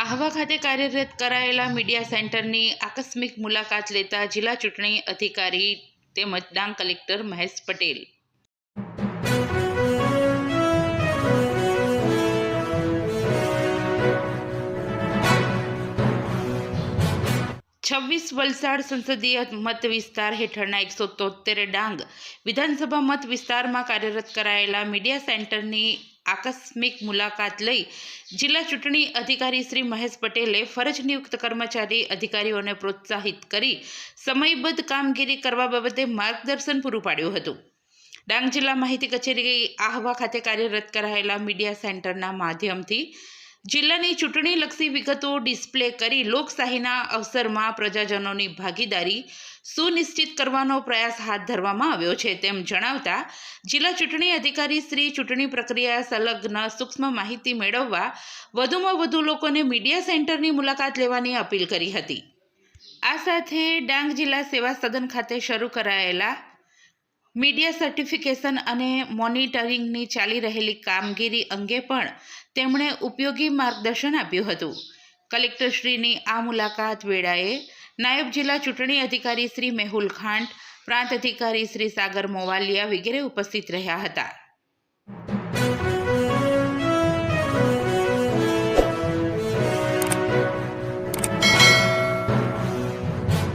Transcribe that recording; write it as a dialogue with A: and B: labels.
A: આહવા ખાતે કાર્યરત કરાયેલા મીડિયા સેન્ટરની આકસ્મિક મુલાકાત લેતા જિલ્લા ચૂંટણી અધિકારી તેમજ ડાંગ કલેક્ટર મહેશ પટેલ 26 વલસાડ સંસદીય મત વિસ્તાર હેઠળના 173 ડાંગ વિધાનસભા મત વિસ્તારમાં કાર્યરત કરાયેલા મીડિયા સેન્ટરની આકસ્મિક મુલાકાત લઈ જિલ્લા ચૂંટણી અધિકારી શ્રી મહેશ પટેલે ફરજ નિયુક્ત કર્મચારી અધિકારીઓને પ્રોત્સાહિત કરી સમયબદ્ધ કામગીરી કરવા બાબતે માર્ગદર્શન પૂરું પાડ્યું હતું। ડાંગ જિલ્લા માહિતી કચેરી આહવા ખાતે કાર્યરત કરાયેલા મીડિયા સેન્ટરના માધ્યમથી જિલ્લાની ચૂંટણીલક્ષી વિગતો ડિસ્પ્લે કરી લોકશાહીના અવસરમાં પ્રજાજનોની ભાગીદારી સુનિશ્ચિત કરવાનો પ્રયાસ હાથ ધરવામાં આવ્યો છે તેમ જણાવતા જિલ્લા ચૂંટણી અધિકારી શ્રી ચૂંટણી પ્રક્રિયા સંલગ્ન સૂક્ષ્મ માહિતી મેળવવા વધુમાં વધુ લોકોને મીડિયા સેન્ટરની મુલાકાત લેવાની અપીલ કરી હતી। આ સાથે ડાંગ જિલ્લા સેવા સદન ખાતે શરૂ કરાયેલા મીડિયા સર્ટિફિકેશન અને મોનિટરિંગની ચાલી રહેલી કામગીરી અંગે પણ તેમણે ઉપયોગી માર્ગદર્શન આપ્યું હતું। કલેક્ટરશ્રીની આ મુલાકાત વેળાએ નાયબ જિલ્લા ચૂંટણી અધિકારી શ્રી મેહુલ ખાંટ, પ્રાંત અધિકારી શ્રી સાગર મોવાલિયા વગેરે ઉપસ્થિત રહ્યા હતા।